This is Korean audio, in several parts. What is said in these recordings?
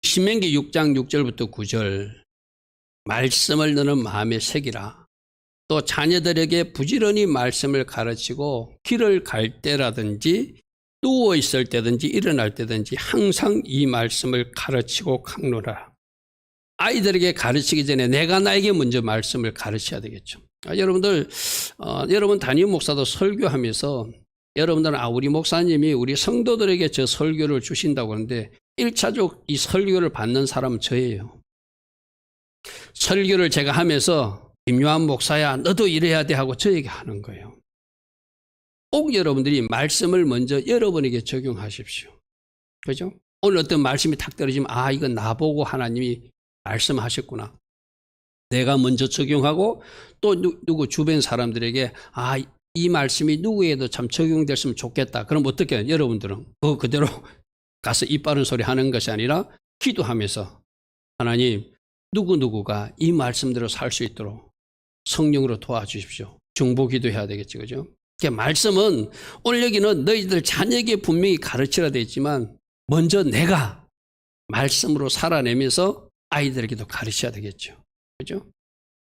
신명기 6장 6절부터 9절 말씀을 너는 마음에 새기라. 또 자녀들에게 부지런히 말씀을 가르치고 길을 갈 때라든지 누워 있을 때든지 일어날 때든지 항상 이 말씀을 가르치고 강론하라. 아이들에게 가르치기 전에 내가 나에게 먼저 말씀을 가르쳐야 되겠죠. 여러분들, 여러분 담임 목사도 설교하면서 여러분들은 우리 목사님이 우리 성도들에게 저 설교를 주신다고 하는데 1차적 이 설교를 받는 사람은 저예요. 설교를 제가 하면서 김요한 목사야 너도 이래야 돼 하고 저에게 하는 거예요. 꼭 여러분들이 말씀을 먼저 여러분에게 적용하십시오. 그죠? 오늘 어떤 말씀이 탁 떨어지면 이건 나보고 하나님이 말씀하셨구나. 내가 먼저 적용하고 또 누구 주변 사람들에게 이 말씀이 누구에도 참 적용됐으면 좋겠다. 그럼 어떻게 해요? 여러분들은 그대로 가서 입 바른 소리 하는 것이 아니라 기도하면서 하나님 누구누구가 이 말씀대로 살 수 있도록 성령으로 도와주십시오. 중보 기도해야 되겠죠. 그죠? 말씀은 오늘 여기는 너희들 자녀에게 분명히 가르치라 되어 있지만 먼저 내가 말씀으로 살아내면서 아이들에게도 가르쳐야 되겠죠. 그죠?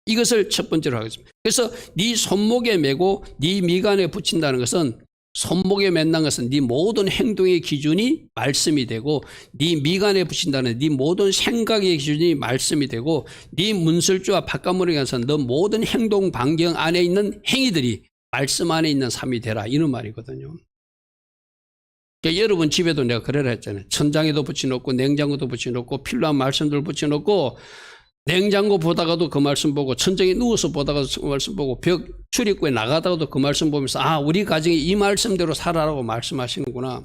이것을 첫 번째로 하겠습니다. 그래서 네 손목에 메고 네 미간에 붙인다는 것은 손목에 맨난 것은 네 모든 행동의 기준이 말씀이 되고 네 미간에 붙인다는 네 모든 생각의 기준이 말씀이 되고 네 문설주와 바깥문에 가서 너 모든 행동 반경 안에 있는 행위들이 말씀 안에 있는 삶이 되라 이런 말이거든요. 그러니까 여러분 집에도 내가 그래라 했잖아요. 천장에도 붙여놓고 냉장고도 붙여놓고 필요한 말씀들 붙여놓고 냉장고 보다가도 그 말씀 보고 천장에 누워서 보다가도 그 말씀 보고 벽 출입구에 나가다가도 그 말씀 보면서 우리 가정이 이 말씀대로 살아라고 말씀하시는구나.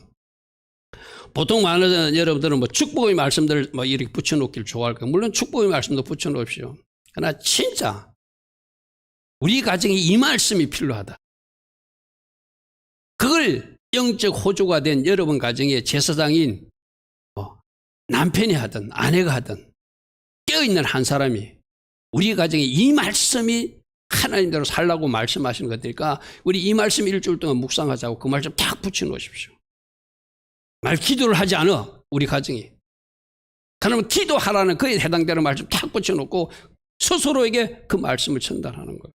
보통 많은 여러분들은 축복의 말씀들을 이렇게 붙여놓길 좋아할 거예요. 물론 축복의 말씀도 붙여놓으십시오. 그러나 진짜 우리 가정에 이 말씀이 필요하다. 그걸 영적 호주가 된 여러분 가정의 제사장인 남편이 하든 아내가 하든 깨어있는 한 사람이 우리 가정에 이 말씀이 하나님대로 살라고 말씀하시는 것들이니까 우리 이 말씀 일주일 동안 묵상하자고 그 말씀 딱 붙여놓으십시오. 기도를 하지 않아 우리 가정이. 그러면 기도하라는 그에 해당되는 말씀 딱 붙여놓고 스스로에게 그 말씀을 전달하는 거예요.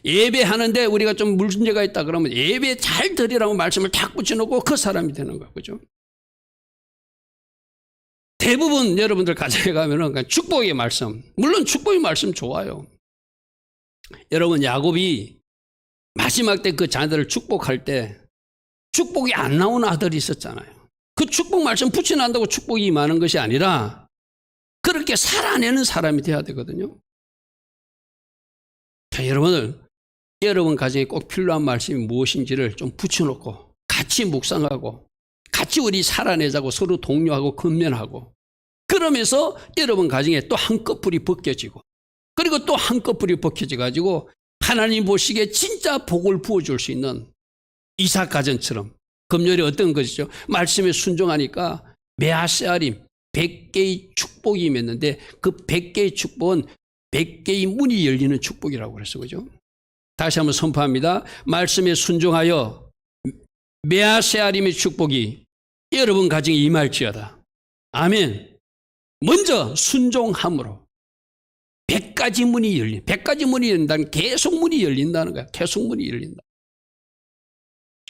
예배하는데 우리가 좀 문제가 있다 그러면 예배 잘 드리라고 말씀을 딱 붙여놓고 그 사람이 되는 거예요. 그죠? 대부분 여러분들 가정에 가면은 축복의 말씀, 물론 축복의 말씀 좋아요. 여러분 야곱이 마지막 때 그 자녀들을 축복할 때 축복이 안 나오는 아들이 있었잖아요. 그 축복 말씀 붙여난다고 축복이 임하는 것이 아니라 그렇게 살아내는 사람이 돼야 되거든요. 자, 여러분 가정에 꼭 필요한 말씀이 무엇인지를 좀 붙여놓고 같이 묵상하고 같이 우리 살아내자고 서로 독려하고 건면하고 그러면서 여러분 가정에 또 한꺼풀이 벗겨지고 그리고 또 한꺼풀이 벗겨져 가지고 하나님 보시기에 진짜 복을 부어줄 수 있는 이삭 가정처럼 금요일에 어떤 것이죠? 말씀에 순종하니까 메아세아림 100개의 축복이 임했는데 그 100개의 축복은 100개의 문이 열리는 축복이라고 그랬어요. 그죠? 다시 한번 선포합니다. 말씀에 순종하여 메아세아림의 축복이 여러분 가정에 임할지어다. 아멘. 먼저 순종함으로 100가지 문이 열린 100가지 문이 열린다는 계속 문이 열린다는 거야. 계속 문이 열린다.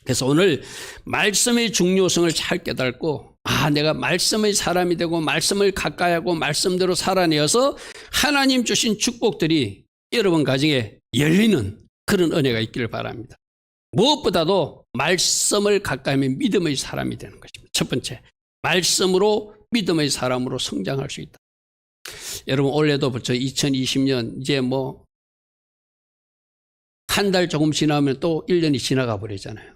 그래서 오늘 말씀의 중요성을 잘 깨닫고 내가 말씀의 사람이 되고 말씀을 가까이 하고 말씀대로 살아내어서 하나님 주신 축복들이 여러분 가정에 열리는 그런 은혜가 있기를 바랍니다. 무엇보다도 말씀을 가까이 하면 믿음의 사람이 되는 것입니다. 첫 번째, 말씀으로 믿음의 사람으로 성장할 수 있다. 여러분 올해도 벌써 2020년 이제 한 달 조금 지나면 또 1년이 지나가 버리잖아요.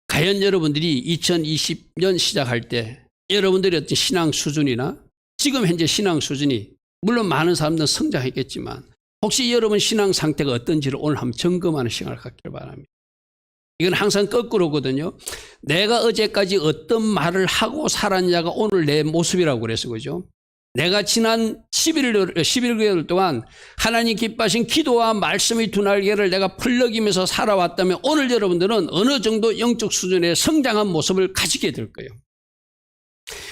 과연 여러분들이 2020년 시작할 때 여러분들의 어떤 신앙 수준이나 지금 현재 신앙 수준이 물론 많은 사람들은 성장했겠지만 혹시 여러분 신앙 상태가 어떤지를 오늘 한번 점검하는 시간을 갖기를 바랍니다. 이건 항상 거꾸로거든요. 내가 어제까지 어떤 말을 하고 살았냐가 오늘 내 모습이라고 그래서 그죠. 내가 지난 11개월 동안 하나님 기뻐하신 기도와 말씀의 두 날개를 내가 펄럭이면서 살아왔다면 오늘 여러분들은 어느 정도 영적 수준의 성장한 모습을 가지게 될 거예요.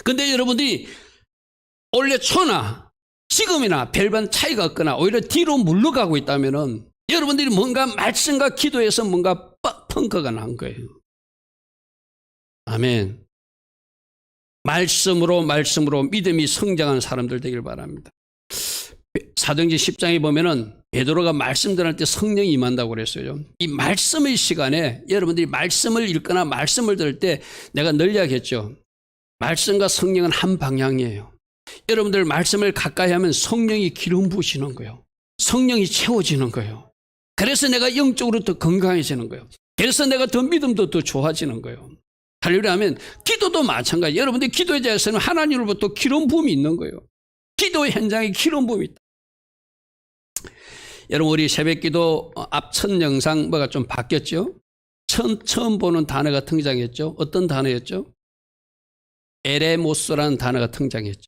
근데 여러분들이 원래 초나 지금이나 별반 차이가 없거나 오히려 뒤로 물러가고 있다면은 여러분들이 뭔가 말씀과 기도에서 뭔가 펑크가 난 거예요. 아멘. 말씀으로 믿음이 성장한 사람들 되길 바랍니다. 사도행전 10장에 보면은 베드로가 말씀 전할 때 성령이 임한다고 그랬어요. 이 말씀의 시간에 여러분들이 말씀을 읽거나 말씀을 들을 때 내가 늘 이야기했죠. 말씀과 성령은 한 방향이에요. 여러분들 말씀을 가까이 하면 성령이 기름 부으시는 거예요. 성령이 채워지는 거예요. 그래서 내가 영적으로 더 건강해지는 거예요. 그래서 내가 더 믿음도 더 좋아지는 거예요. 할렐루야 하면 기도도 마찬가지예요. 여러분들 기도에 대해서는 하나님으로부터 기름 부음이 있는 거예요. 기도 현장에 기름 부음이 있다. 여러분 우리 새벽기도 앞 첫 영상 뭐가 좀 바뀌었죠? 처음 보는 단어가 등장했죠. 어떤 단어였죠? 에레모스라는 단어가 등장했죠.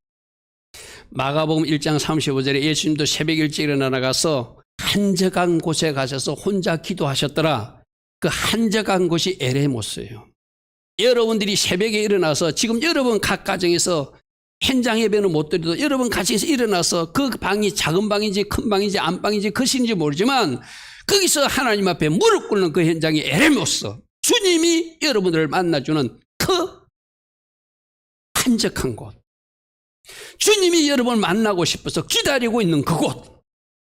마가복음 1장 35절에 예수님도 새벽 일찍 일어나 나가서 한적한 곳에 가셔서 혼자 기도하셨더라. 그 한적한 곳이 에레모스예요. 여러분들이 새벽에 일어나서 지금 여러분 각 가정에서 현장 예배는 못 드려도 여러분 가정에서 일어나서 그 방이 작은 방인지 큰 방인지 안방인지 것인지 모르지만 거기서 하나님 앞에 무릎 꿇는 그 현장이 에레모스, 주님이 여러분들을 만나주는 그 한적한 곳, 주님이 여러분을 만나고 싶어서 기다리고 있는 그곳,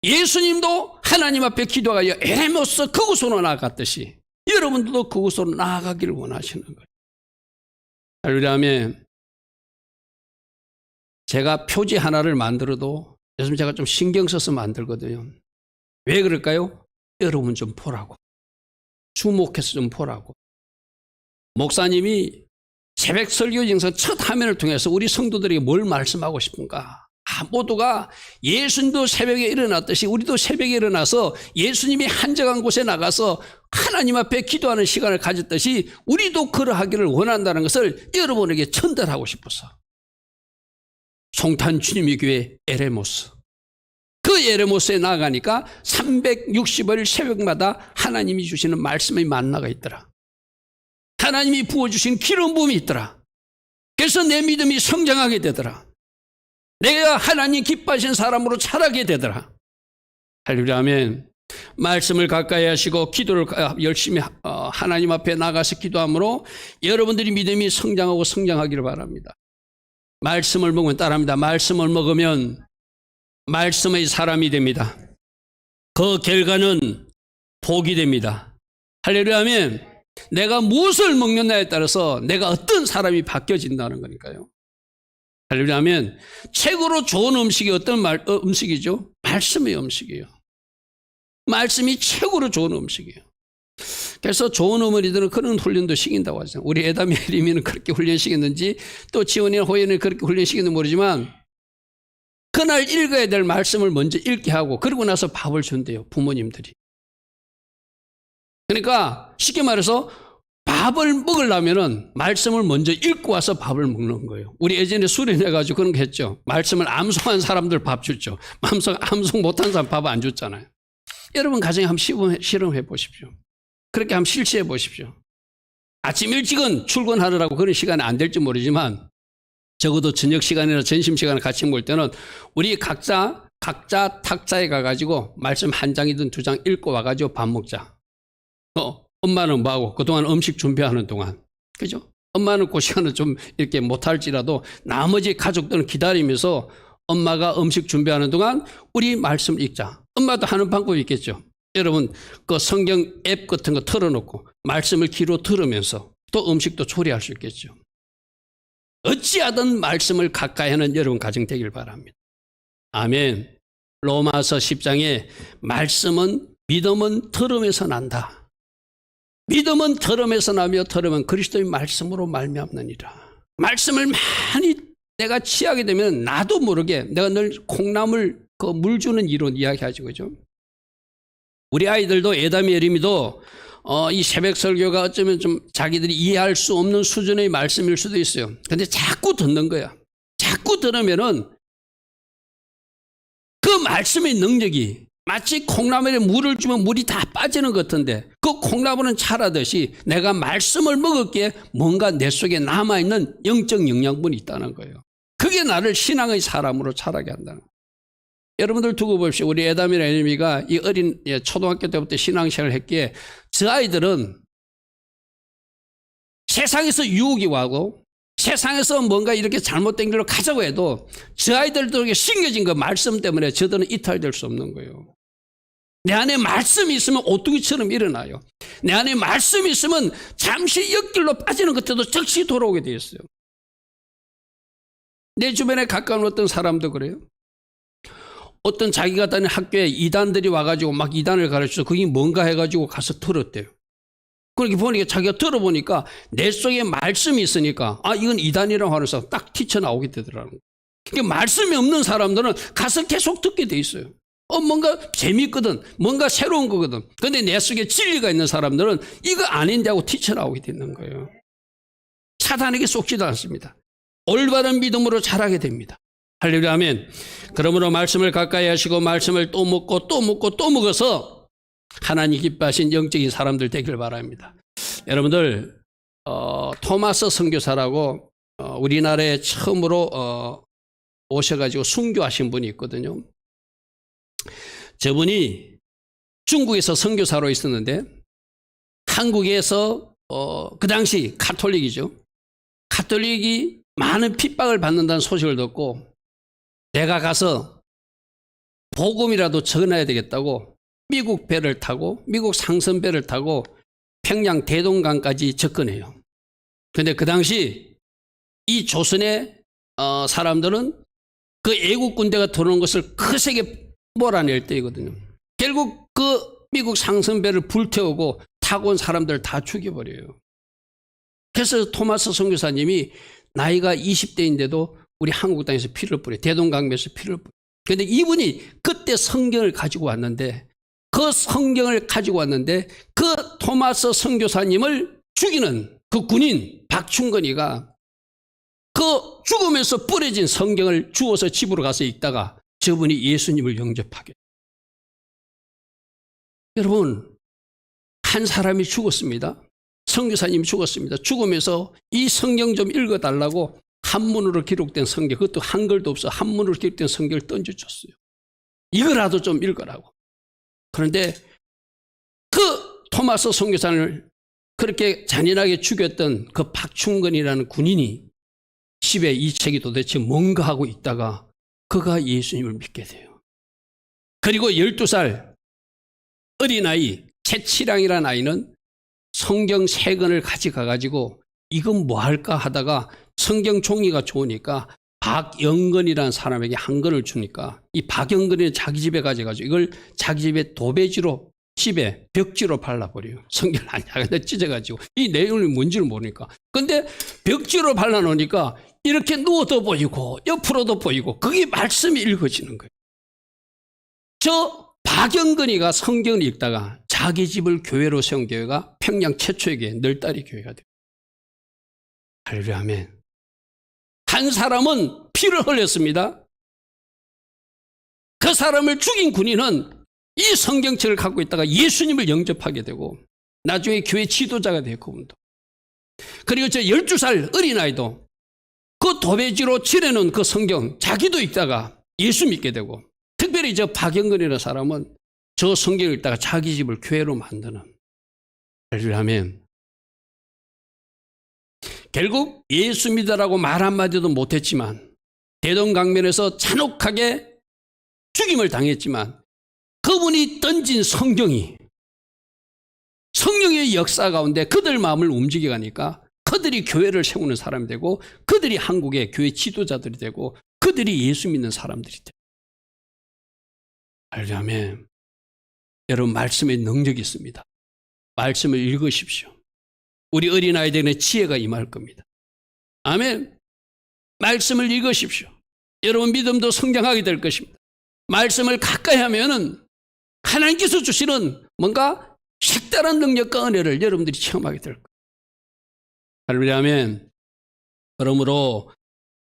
예수님도 하나님 앞에 기도하여 에레모스 그곳으로 나아갔듯이 여러분들도 그곳으로 나아가기를 원하시는 거예요. 할렐루야. 제가 표지 하나를 만들어도 요즘 제가 좀 신경 써서 만들거든요. 왜 그럴까요? 여러분 좀 보라고. 주목해서 좀 보라고. 목사님이 새벽 설교 영상 첫 화면을 통해서 우리 성도들에게 뭘 말씀하고 싶은가? 모두가 예수님도 새벽에 일어났듯이 우리도 새벽에 일어나서 예수님이 한적한 곳에 나가서 하나님 앞에 기도하는 시간을 가졌듯이 우리도 그러하기를 원한다는 것을 여러분에게 전달하고 싶어서. 송탄 주님의 교회 에레모스. 그 에레모스에 나가니까 360일 새벽마다 하나님이 주시는 말씀의 만나가 있더라. 하나님이 부어주신 기름 부음이 있더라. 그래서 내 믿음이 성장하게 되더라. 내가 하나님 기뻐하신 사람으로 자라게 되더라. 할렐루야 아멘. 말씀을 가까이 하시고 기도를 열심히 하나님 앞에 나가서 기도함으로 여러분들이 믿음이 성장하고 성장하기를 바랍니다. 말씀을 먹으면 따라합니다. 말씀을 먹으면 말씀의 사람이 됩니다. 그 결과는 복이 됩니다. 할렐루야 아멘. 내가 무엇을 먹느냐에 따라서 내가 어떤 사람이 바뀌어진다는 거니까요. 할렐루야 하면 최고로 좋은 음식이 어떤 음식이죠? 말씀의 음식이에요. 말씀이 최고로 좋은 음식이에요. 그래서 좋은 어머니들은 그런 훈련도 시킨다고 하잖아요. 우리 에담이 에리미는 그렇게 훈련시켰는지 또 지원이나 호연이 그렇게 훈련시켰는지 모르지만 그날 읽어야 될 말씀을 먼저 읽게 하고 그러고 나서 밥을 준대요. 부모님들이. 그러니까 쉽게 말해서 밥을 먹으려면은 말씀을 먼저 읽고 와서 밥을 먹는 거예요. 우리 예전에 수련해가지고 그런 거 했죠. 말씀을 암송한 사람들 밥 줬죠. 암송 못한 사람 밥 안 줬잖아요. 여러분 가정에 한번 실험해 보십시오. 그렇게 한번 실시해 보십시오. 아침 일찍은 출근하느라고 그런 시간이 안 될지 모르지만 적어도 저녁 시간이나 점심 시간을 같이 먹을 때는 우리 각자 탁자에 가가지고 말씀 한 장이든 두 장 읽고 와가지고 밥 먹자. 엄마는 뭐하고 그동안 음식 준비하는 동안 그죠? 엄마는 그 시간을 좀 이렇게 못할지라도 나머지 가족들은 기다리면서 엄마가 음식 준비하는 동안 우리 말씀 읽자. 엄마도 하는 방법이 있겠죠. 여러분 그 성경 앱 같은 거 틀어놓고 말씀을 귀로 들으면서 또 음식도 조리할 수 있겠죠. 어찌하든 말씀을 가까이 하는 여러분 가정 되길 바랍니다. 아멘. 로마서 10장에 말씀은 믿음은 들음에서 난다. 믿음은 들음에서 나며 들음은 그리스도의 말씀으로 말미암느니라. 말씀을 많이 내가 취하게 되면 나도 모르게 내가 늘 콩나물 그 물 주는 이론 이야기하죠. 그죠? 우리 아이들도 에담이 에림이도 이 새벽 설교가 어쩌면 좀 자기들이 이해할 수 없는 수준의 말씀일 수도 있어요. 근데 자꾸 듣는 거야. 자꾸 들으면은 그 말씀의 능력이 마치 콩나물에 물을 주면 물이 다 빠지는 것 같은데 그 콩나물은 자라듯이 내가 말씀을 먹었기에 뭔가 내 속에 남아있는 영적 영양분이 있다는 거예요. 그게 나를 신앙의 사람으로 자라게 한다는 거예요. 여러분들 두고 보십시오. 우리 에담이나 에미가 이 어린 초등학교 때부터 신앙생활을 했기에 저 아이들은 세상에서 유혹이 와고 세상에서 뭔가 이렇게 잘못된 길로 가자고 해도 저 아이들에게 심겨진 그 말씀 때문에 저들은 이탈될 수 없는 거예요. 내 안에 말씀이 있으면 오뚜기처럼 일어나요. 내 안에 말씀이 있으면 잠시 옆길로 빠지는 것들도 즉시 돌아오게 되어 있어요. 내 주변에 가까운 어떤 사람도 그래요. 어떤 자기가 다니는 학교에 이단들이 와가지고 막 이단을 가르쳐서 그게 뭔가 해가지고 가서 들었대요. 그렇게 보니까 자기가 들어보니까 내 속에 말씀이 있으니까 아 이건 이단이라고 하면서 딱 튀쳐나오게 되더라고요. 그러니까 말씀이 없는 사람들은 가서 계속 듣게 돼 있어요. 뭔가 재밌거든, 뭔가 새로운 거거든. 근데 내 속에 진리가 있는 사람들은 이거 아닌데 하고 튀쳐나오게 되는 거예요. 사단에게 속지도 않습니다. 올바른 믿음으로 자라게 됩니다. 할렐루야 아멘. 그러므로 말씀을 가까이 하시고 말씀을 또 먹고 또 먹고 또 먹어서 하나님 기뻐하신 영적인 사람들 되길 바랍니다. 여러분들 토마스 선교사라고 우리나라에 처음으로 오셔가지고 순교하신 분이 있거든요. 저분이 중국에서 선교사로 있었는데 한국에서 그 당시 가톨릭이죠. 가톨릭이 많은 핍박을 받는다는 소식을 듣고 내가 가서 복음이라도 전해야 되겠다고 미국 배를 타고 미국 상선배를 타고 평양 대동강까지 접근해요. 그런데 그 당시 이 조선의 사람들은 그 애국 군대가 들어오는 것을 거세게 몰아낼 때이거든요. 결국 그 미국 상선배를 불태우고 타고 온 사람들을 다 죽여버려요. 그래서 토마스 선교사님이 나이가 20대인데도 우리 한국 땅에서 피를 뿌려요. 대동강변에서 피를 뿌려요. 그런데 이분이 그때 성경을 가지고 왔는데 그 토마스 선교사님을 죽이는 그 군인 박충건이가 그 죽으면서 뿌려진 성경을 주워서 집으로 가서 읽다가 저분이 예수님을 영접하게. 여러분, 한 사람이 죽었습니다. 선교사님이 죽었습니다. 죽으면서 이 성경 좀 읽어달라고 한문으로 기록된 성경, 그것도 한글도 없어 한문으로 기록된 성경을 던져줬어요. 이거라도 좀 읽으라고. 그런데 그 토마스 선교사를 그렇게 잔인하게 죽였던 그 박충건이라는 군인이 집에 이 책이 도대체 뭔가 하고 있다가 그가 예수님을 믿게 돼요. 그리고 12살 어린아이 채치량이라는 아이는 성경 3권을 가져가가지고 이건 뭐 할까 하다가 성경 종이가 좋으니까 박영건이라는 사람에게 한 권을 주니까 이 박영건이 자기 집에 가져가지고 이걸 자기 집에 도배지로 집에 벽지로 발라버려요. 성경을 안 약간 찢어가지고 이 내용이 뭔지를 모르니까. 근데 벽지로 발라놓으니까 이렇게 누워도 보이고 옆으로도 보이고 그게 말씀이 읽어지는 거예요. 저 박영건이가 성경을 읽다가 자기 집을 교회로 세운 교회가 평양 최초의 교회 널다리 교회가 돼요. 할렐루야 아멘. 한 사람은 피를 흘렸습니다. 그 사람을 죽인 군인은 이 성경책을 갖고 있다가 예수님을 영접하게 되고 나중에 교회 지도자가 돼요. 그분도. 그리고 저 12살 어린아이도 그 도배지로 칠해놓은 그 성경 자기도 읽다가 예수 믿게 되고 특별히 저 박영근이라는 사람은 저 성경을 읽다가 자기 집을 교회로 만드는. 할렐루야 아멘. 결국 예수 믿으라고 말 한마디도 못했지만 대동강변에서 잔혹하게 죽임을 당했지만 그분이 던진 성경의 역사 가운데 그들 마음을 움직여 가니까 그들이 교회를 세우는 사람이 되고 그들이 한국의 교회 지도자들이 되고 그들이 예수 믿는 사람들이 돼요. 할렐루야 아멘. 여러분 말씀에 능력이 있습니다. 말씀을 읽으십시오. 우리 어린아이들에게 지혜가 임할 겁니다. 아멘. 말씀을 읽으십시오. 여러분 믿음도 성장하게 될 것입니다. 말씀을 가까이 하면은 하나님께서 주시는 뭔가 색다른 능력과 은혜를 여러분들이 체험하게 될 거예요. 할렐루야 아멘. 그러므로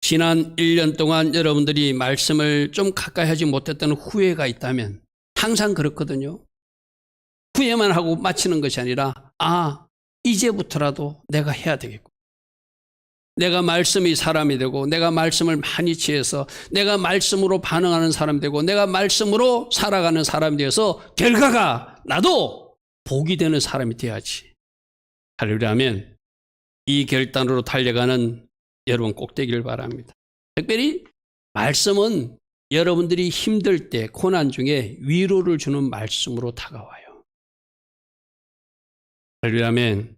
지난 1년 동안 여러분들이 말씀을 좀 가까이 하지 못했다는 후회가 있다면 항상 그렇거든요. 후회만 하고 마치는 것이 아니라 이제부터라도 내가 해야 되겠고, 내가 말씀이 사람이 되고, 내가 말씀을 많이 취해서 내가 말씀으로 반응하는 사람이 되고, 내가 말씀으로 살아가는 사람이 되어서 결과가 나도 복이 되는 사람이 돼야지. 하려면 이 결단으로 달려가는 여러분 꼭 되기를 바랍니다. 특별히 말씀은 여러분들이 힘들 때, 고난 중에 위로를 주는 말씀으로 다가와요. 할렐루야멘.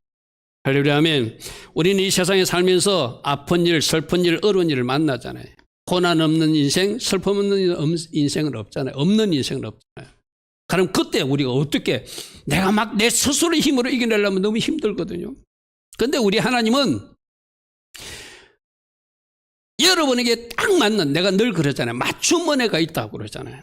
할렐루야멘. 우리는 이 세상에 살면서 아픈 일, 슬픈 일, 어려운 일을 만나잖아요. 고난 없는 인생, 슬픔 없는 인생은 없잖아요. 없는 인생은 없잖아요. 그럼 그때 우리가 어떻게, 내가 막 내 스스로의 힘으로 이겨내려면 너무 힘들거든요. 그런데 우리 하나님은 여러분에게 딱 맞는, 내가 늘 그러잖아요. 맞춤 은혜가 있다고 그러잖아요.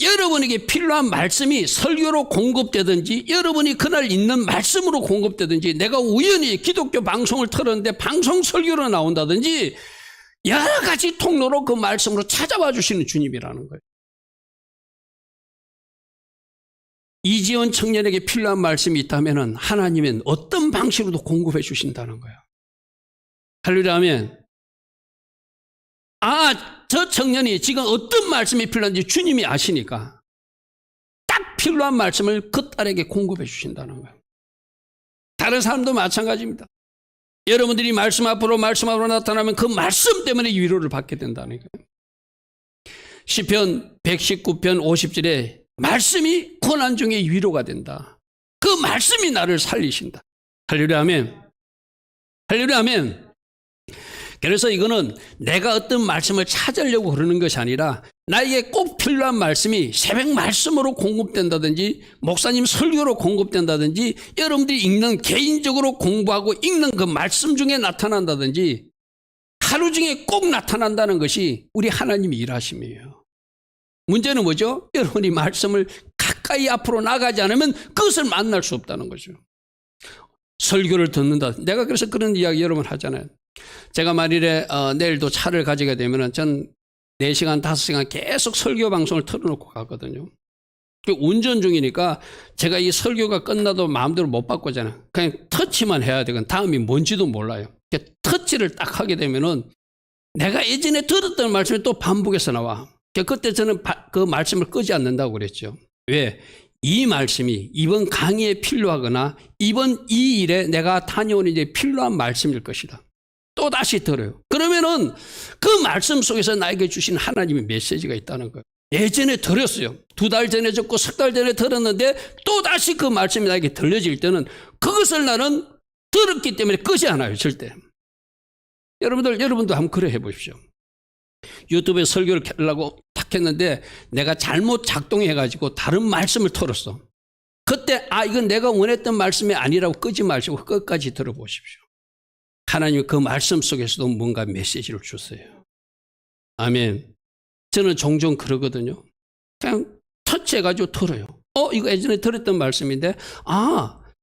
여러분에게 필요한 말씀이 설교로 공급되든지, 여러분이 그날 있는 말씀으로 공급되든지, 내가 우연히 기독교 방송을 틀었는데 방송 설교로 나온다든지, 여러 가지 통로로 그 말씀으로 찾아와 주시는 주님이라는 거예요. 이지원 청년에게 필요한 말씀이 있다면 하나님은 어떤 방식으로도 공급해 주신다는 거예요. 할렐루야 아멘. 저 청년이 지금 어떤 말씀이 필요한지 주님이 아시니까 딱 필요한 말씀을 그 딸에게 공급해 주신다는 거예요. 다른 사람도 마찬가지입니다. 여러분들이 말씀 앞으로 나타나면 그 말씀 때문에 위로를 받게 된다는 거예요. 시편 119편 50절에 말씀이 고난 중에 위로가 된다. 그 말씀이 나를 살리신다. 할렐루야 아멘. 할렐루야 아멘. 그래서 이거는 내가 어떤 말씀을 찾으려고 그러는 것이 아니라, 나에게 꼭 필요한 말씀이 새벽 말씀으로 공급된다든지, 목사님 설교로 공급된다든지, 여러분들이 읽는, 개인적으로 공부하고 읽는 그 말씀 중에 나타난다든지, 하루 중에 꼭 나타난다는 것이 우리 하나님의 일하심이에요. 문제는 뭐죠? 여러분이 말씀을 가까이 앞으로 나가지 않으면 그것을 만날 수 없다는 거죠. 설교를 듣는다. 내가 그래서 그런 이야기 여러분 하잖아요. 제가 만일에 내일도 차를 가지게 되면 전 4시간, 5시간 계속 설교 방송을 틀어놓고 가거든요. 운전 중이니까 제가 이 설교가 끝나도 마음대로 못 바꾸잖아요. 그냥 터치만 해야 되건 다음이 뭔지도 몰라요. 터치를 딱 하게 되면은 내가 예전에 들었던 말씀이 또 반복해서 나와. 그때 저는 그 말씀을 끄지 않는다고 그랬죠. 왜? 이 말씀이 이번 강의에 필요하거나 이번 이 일에 내가 다녀오는 이제 필요한 말씀일 것이다. 또 다시 들어요. 그러면은 그 말씀 속에서 나에게 주신 하나님의 메시지가 있다는 거예요. 예전에 들었어요. 2달 전에 듣고 10달 전에 들었는데 또 다시 그 말씀이 나에게 들려질 때는 그것을 나는 들었기 때문에 끄지 않아요. 절대. 여러분도 한번 그래 해보십시오. 유튜브에 설교를 하려고 탁 했는데 내가 잘못 작동해가지고 다른 말씀을 틀었어. 그때 이건 내가 원했던 말씀이 아니라고 끄지 마시고 끝까지 들어보십시오. 하나님이 그 말씀 속에서도 뭔가 메시지를 주세요. 아멘. 저는 종종 그러거든요. 그냥 터치해가지고 들어요. 이거 예전에 들었던 말씀인데,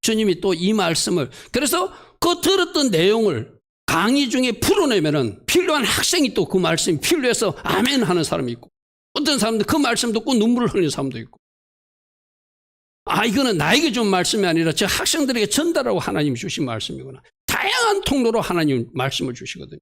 주님이 또 이 말씀을, 그래서 그 들었던 내용을 강의 중에 풀어내면은 필요한 학생이 또 그 말씀이 필요해서 아멘 하는 사람이 있고, 어떤 사람들 그 말씀 듣고 눈물을 흘리는 사람도 있고, 이거는 나에게 준 말씀이 아니라 저 학생들에게 전달하고 하나님이 주신 말씀이구나. 다양한 통로로 하나님 말씀을 주시거든요.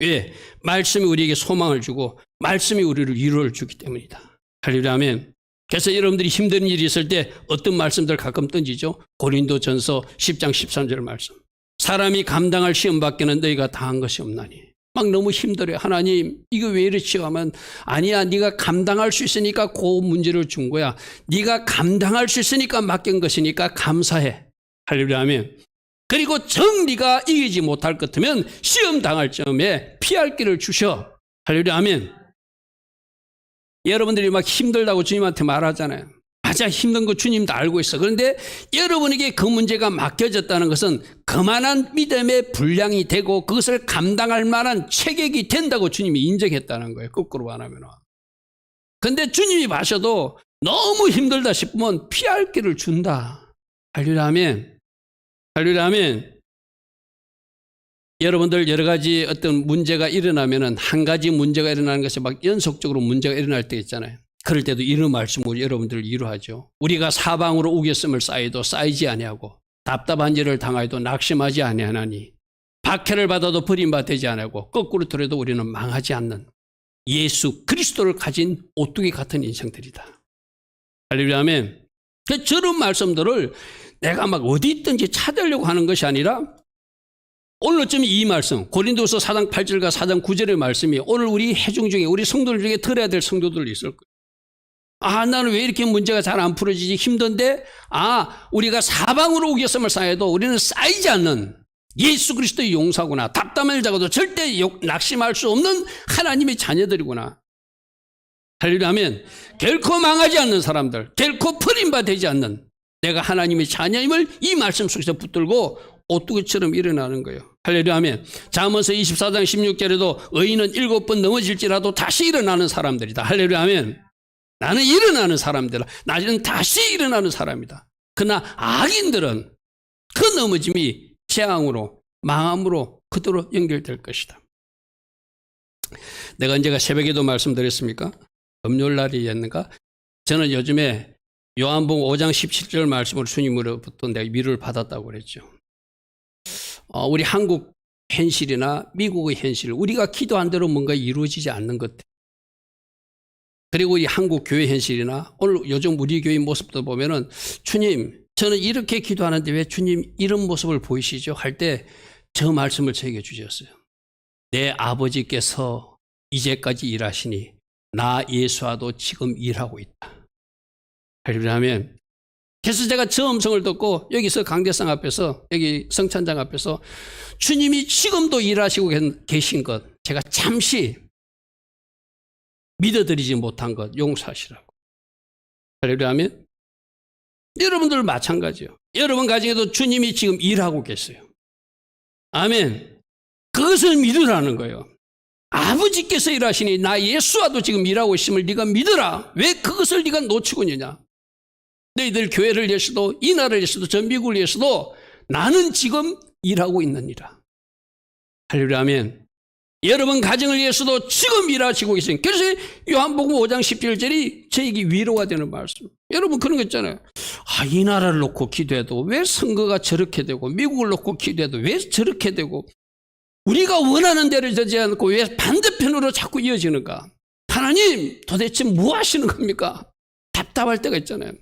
왜? 말씀이 우리에게 소망을 주고 말씀이 우리를 위로를 주기 때문이다. 할렐루야 아멘. 그래서 여러분들이 힘든 일이 있을 때 어떤 말씀들 가끔 던지죠? 고린도전서 10장 13절 말씀. 사람이 감당할 시험 밖에는 너희가 당한 것이 없나니. 막 너무 힘들어요. 하나님 이거 왜 이렇지 하면, 아니야 네가 감당할 수 있으니까 그 문제를 준 거야. 네가 감당할 수 있으니까 맡긴 것이니까 감사해. 할렐루야 아멘. 그리고 정리가 이기지 못할 것 같으면 시험 당할 점에 피할 길을 주셔. 할렐루야 아멘. 여러분들이 막 힘들다고 주님한테 말하잖아요. 맞아, 힘든 거 주님도 알고 있어. 그런데 여러분에게 그 문제가 맡겨졌다는 것은 그만한 믿음의 분량이 되고 그것을 감당할 만한 체격이 된다고 주님이 인정했다는 거예요. 거꾸로 말하면. 그런데 주님이 봐셔도 너무 힘들다 싶으면 피할 길을 준다. 할렐루야 아멘. 할렐루야 아멘. 여러분들 여러 가지 어떤 문제가 일어나면은 한 가지 문제가 일어나는 것이 막 연속적으로 문제가 일어날 때 있잖아요. 그럴 때도 이런 말씀으로 여러분들을 위로하죠. 우리가 사방으로 우겼음을 쌓여도 쌓이지 아니하고 답답한 일을 당하여도 낙심하지 아니하나니 박해를 받아도 버림받지 아니하고 거꾸로 들어도 우리는 망하지 않는 예수 그리스도를 가진 오뚜기 같은 인생들이다. 할렐루야 아멘. 저런 말씀들을 내가 막 어디 있든지 찾으려고 하는 것이 아니라 오늘 어쩌면 이 말씀 고린도서 4장 8절과 4장 9절의 말씀이 오늘 우리 회중 중에 우리 성도들 중에 들어야 될 성도들 있을 거예요. 아, 나는 왜 이렇게 문제가 잘 안 풀어지지 힘든데 우리가 사방으로 우겼음을 쌓여도 우리는 쌓이지 않는 예수 그리스도의 용사구나. 답답함을 잡아도 절대 낙심할 수 없는 하나님의 자녀들이구나. 할렐루야 하면 결코 망하지 않는 사람들, 결코 버림받지 않는 내가 하나님의 자녀임을 이 말씀 속에서 붙들고 오뚜기처럼 일어나는 거예요. 할렐루야 하면 잠언서 24장 16절에도 의인은 7번 넘어질지라도 다시 일어나는 사람들이다. 할렐루야 하면 나는 일어나는 사람들이다. 나는 다시 일어나는 사람이다. 그러나 악인들은 그 넘어짐이 재앙으로 망함으로 그대로 연결될 것이다. 내가 언제가 새벽에도 말씀드렸습니까? 금요일날이었는가? 저는 요즘에 요한복음 5장 17절 말씀을 주님으로부터 내가 위로를 받았다고 그랬죠. 우리 한국 현실이나 미국의 현실, 우리가 기도한 대로 뭔가 이루어지지 않는 것. 그리고 이 한국 교회 현실이나 오늘 요즘 우리 교회 모습도 보면은 주님, 저는 이렇게 기도하는데 왜 주님 이런 모습을 보이시죠? 할 때 저 말씀을 저에게 주셨어요. 내 아버지께서 이제까지 일하시니 나 예수와도 지금 일하고 있다. 할렐루야 하면 그래서 제가 저 음성을 듣고 여기서 강대상 앞에서 여기 성찬장 앞에서 주님이 지금도 일하시고 계신 것 제가 잠시 믿어드리지 못한 것 용서하시라고. 할렐루야 하면 여러분들 마찬가지요. 여러분 가정에도 주님이 지금 일하고 계세요. 아멘. 그것을 믿으라는 거예요. 아버지께서 일하시니 나 예수와도 지금 일하고 있음을 네가 믿어라. 왜 그것을 네가 놓치고 있느냐. 너희들 교회를 위해서도 이 나라를 위해서도 전 미국을 위해서도 나는 지금 일하고 있느니라. 할렐루야 아멘. 여러분 가정을 위해서도 지금 일하시고 계세요. 그래서 요한복음 5장 17절이 저에게 위로가 되는 말씀. 여러분 그런 거 있잖아요. 이 나라를 놓고 기도해도 왜 선거가 저렇게 되고 미국을 놓고 기도해도 왜 저렇게 되고 우리가 원하는 대로 되지 않고 왜 반대편으로 자꾸 이어지는가. 하나님 도대체 뭐 하시는 겁니까? 답답할 때가 있잖아요.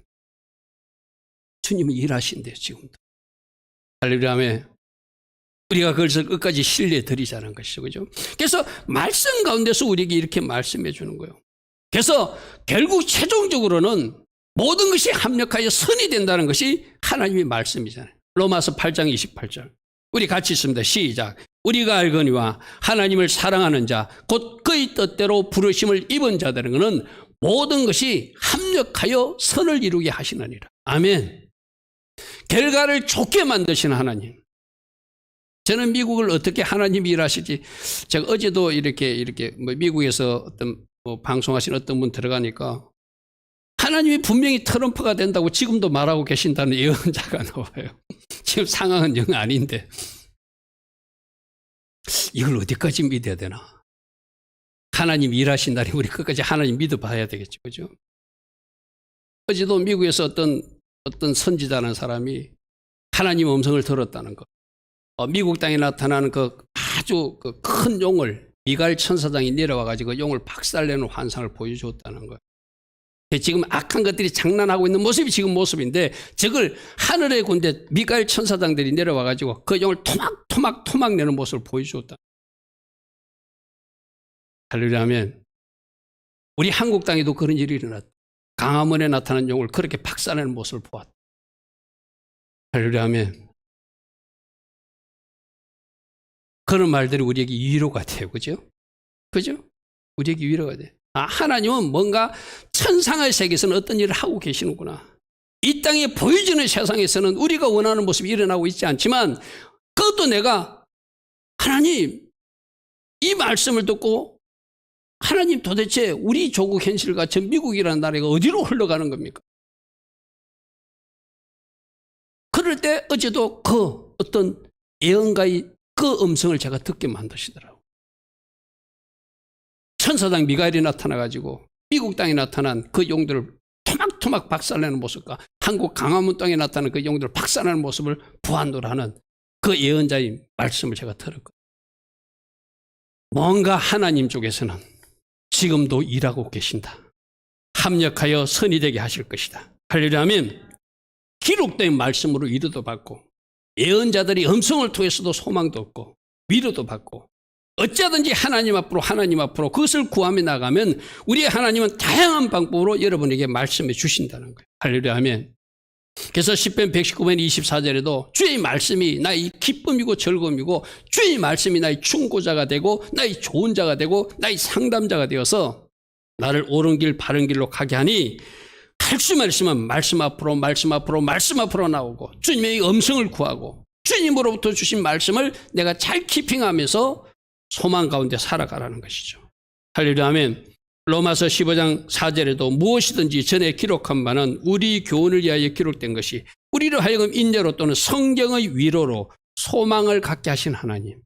주님은 일하신대요 지금도. 할렐루야 아멘. 우리가 그것을 끝까지 신뢰 드리자는 것이죠. 그죠? 그래서 말씀 가운데서 우리에게 이렇게 말씀해 주는 거예요. 그래서 결국 최종적으로는 모든 것이 합력하여 선이 된다는 것이 하나님의 말씀이잖아요. 로마서 8장 28절. 우리 같이 있습니다. 시작. 우리가 알거니와 하나님을 사랑하는 자, 곧 그의 뜻대로 부르심을 입은 자들은 그는 모든 것이 합력하여 선을 이루게 하시느니라. 아멘. 결과를 좋게 만드시는 하나님. 저는 미국을 어떻게 하나님이 일하실지, 제가 어제도 이렇게 미국에서 어떤 방송하신 어떤 분 들어가니까 하나님이 분명히 트럼프가 된다고 지금도 말하고 계신다는 예언자가 나와요. 지금 상황은 영 아닌데. 이걸 어디까지 믿어야 되나? 하나님 일하신 날에 우리 끝까지 하나님 믿어봐야 되겠죠. 그죠? 어제도 미국에서 어떤 선지자라는 사람이 하나님 음성을 들었다는 거. 미국 땅에 나타나는 그 아주 큰 용을 미가엘 천사장이 내려와가지고 용을 박살내는 환상을 보여주었다는 거예요. 지금 악한 것들이 장난하고 있는 모습이 지금 모습인데 저걸 하늘의 군대 미가엘 천사장들이 내려와가지고 그 용을 토막 내는 모습을 보여주었다. 할렐루야 하면 우리 한국 땅에도 그런 일이 일어났다. 강화문에 나타난 용을 그렇게 박살내는 모습을 보았다. 할렐루야 하면 그런 말들이 우리에게 위로가 돼요. 그죠? 그죠? 우리에게 위로가 돼. 하나님은 뭔가 천상의 세계에서는 어떤 일을 하고 계시는구나. 이 땅에 보여지는 세상에서는 우리가 원하는 모습이 일어나고 있지 않지만 그것도 내가 하나님 이 말씀을 듣고 하나님 도대체 우리 조국 현실과 전 미국이라는 나라가 어디로 흘러가는 겁니까? 그럴 때 어제도 그 어떤 예언가의 그 음성을 제가 듣게 만드시더라고요. 천사장 미가엘이 나타나가지고 미국 땅에 나타난 그 용들을 토막토막 박살내는 모습과 한국 강화문 땅에 나타난 그 용들을 박살내는 모습을 부한도로 하는 그 예언자의 말씀을 제가 들었거든요. 뭔가 하나님 쪽에서는 지금도 일하고 계신다. 합력하여 선이 되게 하실 것이다. 할렐루야 하면 기록된 말씀으로 위로도 받고 예언자들이 음성을 통해서도 소망도 얻고 위로도 받고 어쩌든지 하나님 앞으로 그것을 구하며 나가면 우리의 하나님은 다양한 방법으로 여러분에게 말씀해 주신다는 거예요. 할렐루야 하면 그래서 시편 119편 24절에도 주의 말씀이 나의 기쁨이고 즐거움이고 주의 말씀이 나의 충고자가 되고 나의 좋은 자가 되고 나의 상담자가 되어서 나를 옳은 길 바른 길로 가게 하니 갈 수만 있으면 말씀 앞으로 나오고 주님의 음성을 구하고 주님으로부터 주신 말씀을 내가 잘 키핑하면서 소망 가운데 살아가라는 것이죠. 할렐루야 아멘. 로마서 15장 4절에도 무엇이든지 전에 기록한 바는 우리 교훈을 위하여 기록된 것이 우리를 하여금 인내로 또는 성경의 위로로 소망을 갖게 하신 하나님.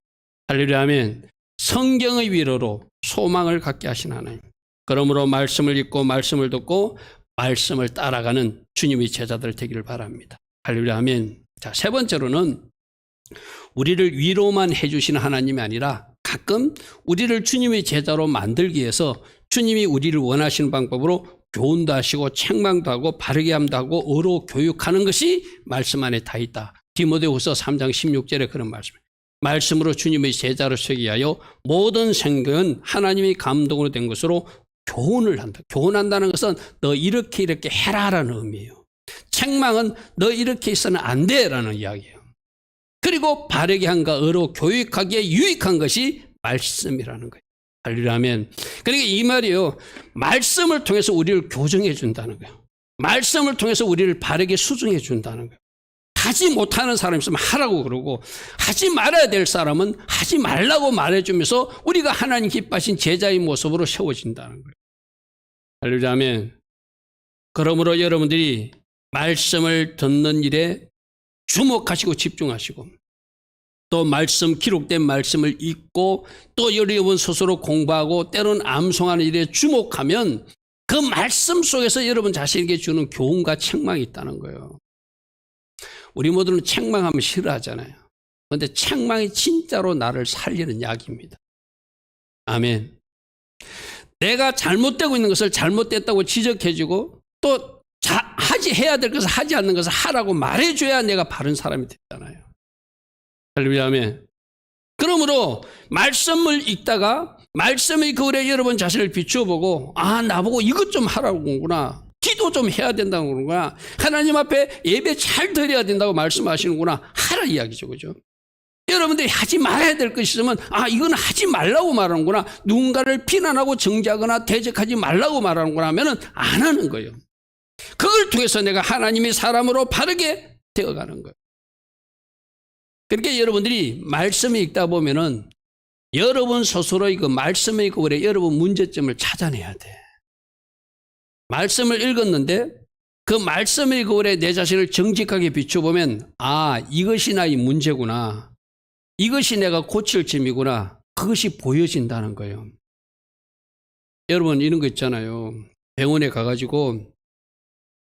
할렐루야 아멘. 성경의 위로로 소망을 갖게 하신 하나님. 그러므로 말씀을 읽고 말씀을 듣고 말씀을 따라가는 주님의 제자들 되기를 바랍니다. 할렐루야 아멘. 자, 세 번째로는 우리를 위로만 해주시는 하나님이 아니라 가끔 우리를 주님의 제자로 만들기 위해서 주님이 우리를 원하시는 방법으로 교훈도 하시고 책망도 하고 바르게 함도 하고 어로 교육하는 것이 말씀 안에 다 있다. 디모데후서 3장 16절에 그런 말씀입니다. 말씀으로 주님의 제자로 서기 위하여 모든 생각은 하나님의 감동으로 된 것으로 교훈을 한다. 교훈한다는 것은 너 이렇게 해라라는 의미예요. 책망은 너 이렇게 있어는 안 돼라는 이야기예요. 그리고 바르게 한가 어로 교육하기에 유익한 것이 말씀이라는 거예요. 할렐루야 하면 그러니까 이 말이요. 말씀을 통해서 우리를 교정해 준다는 거예요. 말씀을 통해서 우리를 바르게 수정해 준다는 거예요. 하지 못하는 사람이 있으면 하라고 그러고 하지 말아야 될 사람은 하지 말라고 말해주면서 우리가 하나님 기뻐하신 제자의 모습으로 세워진다는 거예요. 할렐루야 아멘. 그러므로 여러분들이 말씀을 듣는 일에 주목하시고 집중하시고 또 말씀 기록된 말씀을 읽고 또 여러분 스스로 공부하고 때로는 암송하는 일에 주목하면 그 말씀 속에서 여러분 자신에게 주는 교훈과 책망이 있다는 거예요. 우리 모두는 책망하면 싫어하잖아요. 그런데 책망이 진짜로 나를 살리는 약입니다. 아멘. 내가 잘못되고 있는 것을 잘못됐다고 지적해주고 또 해야 될 것을 하지 않는 것을 하라고 말해줘야 내가 바른 사람이 됐잖아요. 할렐루야 아멘. 그러므로 말씀을 읽다가 말씀의 거울에 여러분 자신을 비추어보고 나보고 이것 좀 하라고 그러구나. 기도 좀 해야 된다고 그러는구나. 하나님 앞에 예배 잘 드려야 된다고 말씀하시는구나. 하라 이야기죠. 그죠? 여러분들이 하지 말아야 될 것이 있으면 이건 하지 말라고 말하는구나. 누군가를 비난하고 정죄하거나 대적하지 말라고 말하는구나 하면은 안 하는 거예요. 그걸 통해서 내가 하나님의 사람으로 바르게 되어가는 거예요. 그러니까 여러분들이 말씀을 읽다 보면은 여러분 스스로의 그 말씀의 거울에 여러분 문제점을 찾아내야 돼. 말씀을 읽었는데 그 말씀의 거울에 내 자신을 정직하게 비춰보면 이것이 나의 문제구나. 이것이 내가 고칠 점이구나. 그것이 보여진다는 거예요. 여러분 이런 거 있잖아요. 병원에 가가지고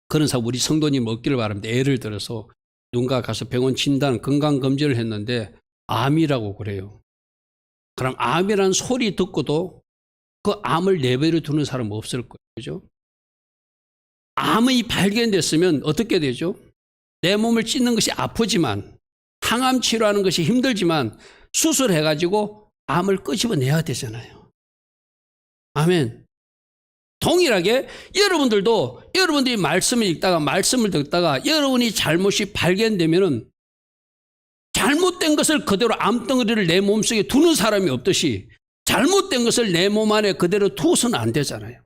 그런 사람 우리 성도님 얻기를 바랍니다. 예를 들어서 누군가 가서 병원 진단 건강검진을 했는데 암이라고 그래요. 그럼 암이라는 소리 듣고도 그 암을 내버려 두는 사람은 없을 거예요. 그죠? 암이 발견됐으면 어떻게 되죠? 내 몸을 찢는 것이 아프지만 항암 치료하는 것이 힘들지만 수술해가지고 암을 끄집어내야 되잖아요. 아멘. 동일하게 여러분들도 여러분들이 말씀을 읽다가 말씀을 듣다가 여러분이 잘못이 발견되면은 잘못된 것을 그대로 암덩어리를 내 몸속에 두는 사람이 없듯이 잘못된 것을 내 몸 안에 그대로 두어서는 안 되잖아요.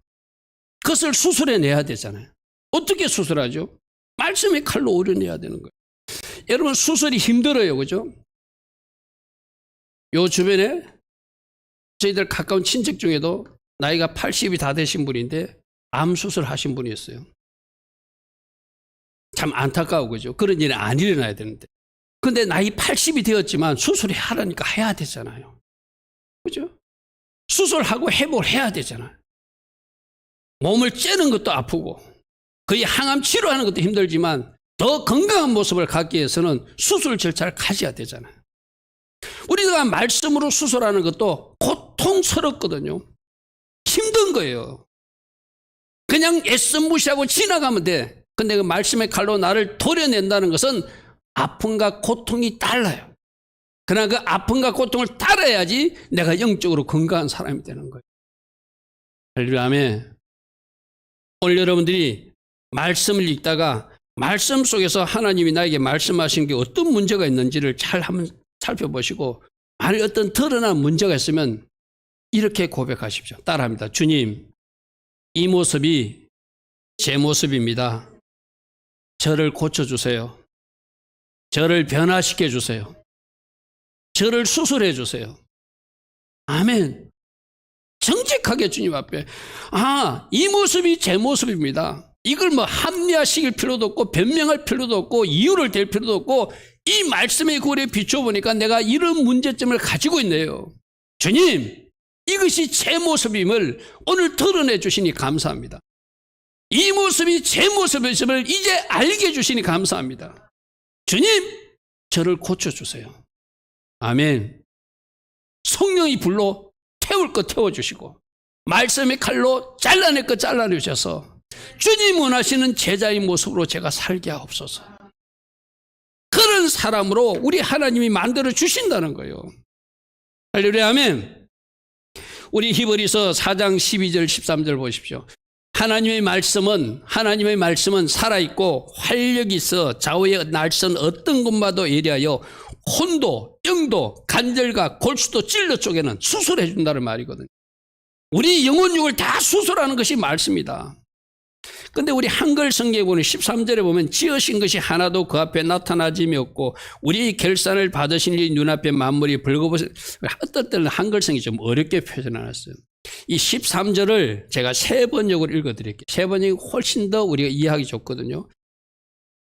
그것을 수술해내야 되잖아요. 어떻게 수술하죠? 말씀의 칼로 오려내야 되는 거예요. 여러분 수술이 힘들어요. 그죠? 요 주변에 저희들 가까운 친척 중에도 나이가 80이 다 되신 분인데 암 수술 하신 분이 있어요. 참 안타까워. 그죠? 그런 일이 안 일어나야 되는데. 근데 나이 80이 되었지만 수술을 하라니까 해야 되잖아요. 그죠? 수술하고 회복을 해야 되잖아요. 몸을 째는 것도 아프고 거의 항암 치료하는 것도 힘들지만 더 건강한 모습을 갖기 위해서는 수술 절차를 가져야 되잖아요. 우리가 말씀으로 수술하는 것도 고통스럽거든요. 힘든 거예요. 그냥 애써 무시하고 지나가면 돼. 근데 그 말씀의 칼로 나를 도려낸다는 것은 아픔과 고통이 달라요. 그러나 그 아픔과 고통을 따라야지 내가 영적으로 건강한 사람이 되는 거예요. 할렐루야. 아멘. 오늘 여러분들이 말씀을 읽다가 말씀 속에서 하나님이 나에게 말씀하신 게 어떤 문제가 있는지를 잘 한번 살펴보시고 만약 어떤 드러난 문제가 있으면 이렇게 고백하십시오. 따라합니다. 주님, 이 모습이 제 모습입니다. 저를 고쳐주세요. 저를 변화시켜 주세요. 저를 수술해 주세요. 아멘. 정직하게 주님 앞에 이 모습이 제 모습입니다. 이걸 뭐 합리화시킬 필요도 없고 변명할 필요도 없고 이유를 댈 필요도 없고 이 말씀의 거울에 비춰보니까 내가 이런 문제점을 가지고 있네요. 주님, 이것이 제 모습임을 오늘 드러내 주시니 감사합니다. 이 모습이 제 모습임을 이제 알게 해주시니 감사합니다. 주님, 저를 고쳐주세요. 아멘. 성령이 불로 태울 것 태워주시고 말씀의 칼로 잘라낼 것 잘라내셔서 주님 원하시는 제자의 모습으로 제가 살게 하옵소서. 그런 사람으로 우리 하나님이 만들어 주신다는 거예요. 할렐루야. 아멘. 우리 히브리서 4장 12절 13절 보십시오. 하나님의 말씀은 살아있고 활력이 있어 좌우의 날선 어떤 것마도 예리하여 혼도, 영도, 관절과 골수도 찔러 쪼개는 수술해 준다는 말이거든요. 우리 영혼육을 다 수술하는 것이 말씀이다. 근데 우리 한글 성경에 보면 13절에 보면 지으신 것이 하나도 그 앞에 나타나짐이 없고 우리 결산을 받으신 이 눈앞에 만물이 벌거벗은, 어떨 때는 한글 성경이 좀 어렵게 표현해놨어요. 이 13절을 제가 세 번역으로 읽어드릴게요. 세 번역이 훨씬 더 우리가 이해하기 좋거든요.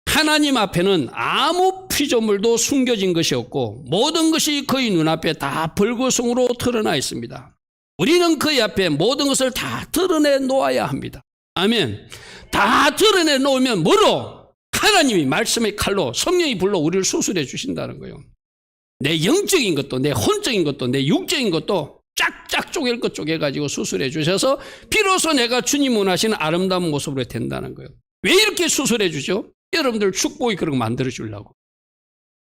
하나님 앞에는 아무 피조물도 숨겨진 것이 없고 모든 것이 그의 눈앞에 다 벌거숭으로 드러나 있습니다. 우리는 그의 앞에 모든 것을 다 드러내 놓아야 합니다. 아멘. 다 드러내 놓으면 뭐로? 하나님이 말씀의 칼로 성령이 불러 우리를 수술해 주신다는 거예요. 내 영적인 것도 내 혼적인 것도 내 육적인 것도 쫙쫙 쪼갤 것 쪼개가지고 수술해 주셔서 비로소 내가 주님 원하시는 아름다운 모습으로 된다는 거예요. 왜 이렇게 수술해 주죠? 여러분들 축복이 그런 거 만들어 주려고.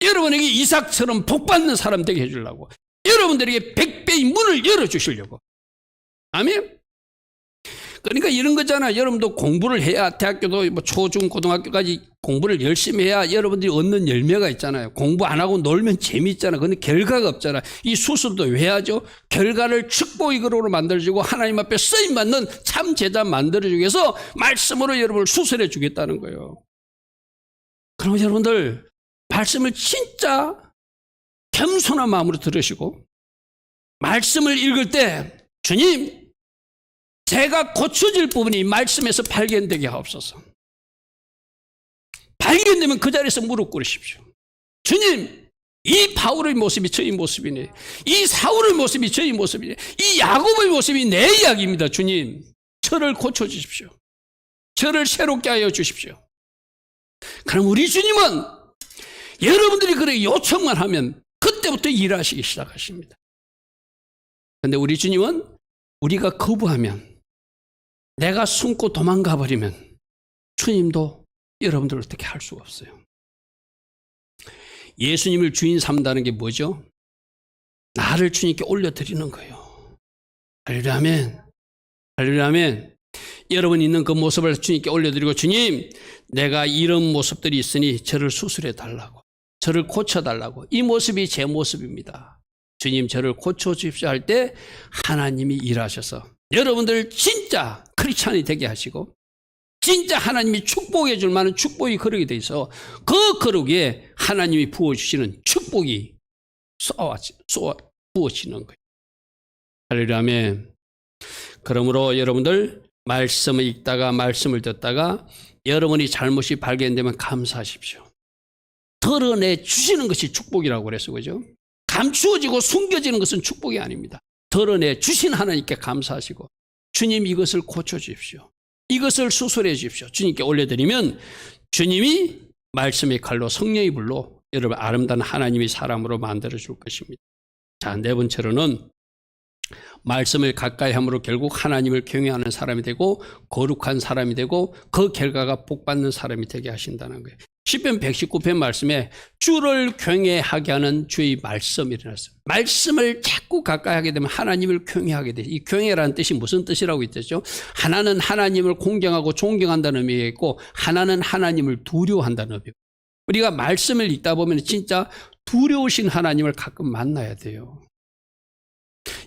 여러분에게 이삭처럼 복받는 사람 되게 해주려고. 여러분들에게 100배의 문을 열어주시려고. 아멘. 그러니까 이런 거잖아. 여러분도 공부를 해야 대학교도 뭐 초중 고등학교까지 공부를 열심히 해야 여러분들이 얻는 열매가 있잖아요. 공부 안 하고 놀면 재미있잖아. 근데 결과가 없잖아. 이 수술도 왜 하죠? 결과를 축복의 그릇으로 만들어주고 하나님 앞에 쓰임받는 참 제자 만들어주기 위해서 말씀으로 여러분을 수술해 주겠다는 거예요. 그럼 여러분들 말씀을 진짜 겸손한 마음으로 들으시고 말씀을 읽을 때 주님, 제가 고쳐질 부분이 말씀에서 발견되게 하옵소서. 발견되면 그 자리에서 무릎 꿇으십시오. 주님, 이 바울의 모습이 저희 모습이네. 이 사울의 모습이 저희 모습이네. 이 야곱의 모습이 내 이야기입니다. 주님, 저를 고쳐주십시오. 저를 새롭게 하여 주십시오. 그럼 우리 주님은 여러분들이 그렇게 요청만 하면 그때부터 일하시기 시작하십니다. 그런데 우리 주님은 우리가 거부하면, 내가 숨고 도망가 버리면 주님도 여러분들 어떻게 할 수가 없어요. 예수님을 주인 삼다는 게 뭐죠? 나를 주님께 올려드리는 거예요. 할렐루야 아멘. 할렐루야 아멘. 여러분 있는 그 모습을 주님께 올려드리고, 주님, 내가 이런 모습들이 있으니 저를 수술해 달라고, 저를 고쳐달라고. 이 모습이 제 모습입니다. 주님, 저를 고쳐주십시오 할 때 하나님이 일하셔서 여러분들 진짜 크리스찬이 되게 하시고 진짜 하나님이 축복해 줄 만한 축복이 그릇이 돼 있어. 그 그릇 위에 하나님이 부어주시는 축복이 부어지는 거예요. 할렐루야 아멘. 그러므로 여러분들 말씀을 읽다가 말씀을 듣다가 여러분이 잘못이 발견되면 감사하십시오. 드러내 주시는 것이 축복이라고 그랬어, 그죠? 감추어지고 숨겨지는 것은 축복이 아닙니다. 드러내 주신 하나님께 감사하시고, 주님 이것을 고쳐주십시오. 이것을 수술해 주십시오. 주님께 올려드리면 주님이 말씀의 칼로 성령의 불로 여러분 아름다운 하나님의 사람으로 만들어 줄 것입니다. 자, 네 번째로는 말씀을 가까이 함으로 결국 하나님을 경외하는 사람이 되고 거룩한 사람이 되고 그 결과가 복받는 사람이 되게 하신다는 거예요. 시편 119편 말씀에 주를 경외하게 하는 주의 말씀이 일어났어요. 말씀을 자꾸 가까이 하게 되면 하나님을 경외하게 돼요. 이 경외라는 뜻이 무슨 뜻이라고 했죠? 하나는 하나님을 공경하고 존경한다는 의미가 있고 하나는 하나님을 두려워한다는 의미가 있고 우리가 말씀을 읽다 보면 진짜 두려우신 하나님을 가끔 만나야 돼요.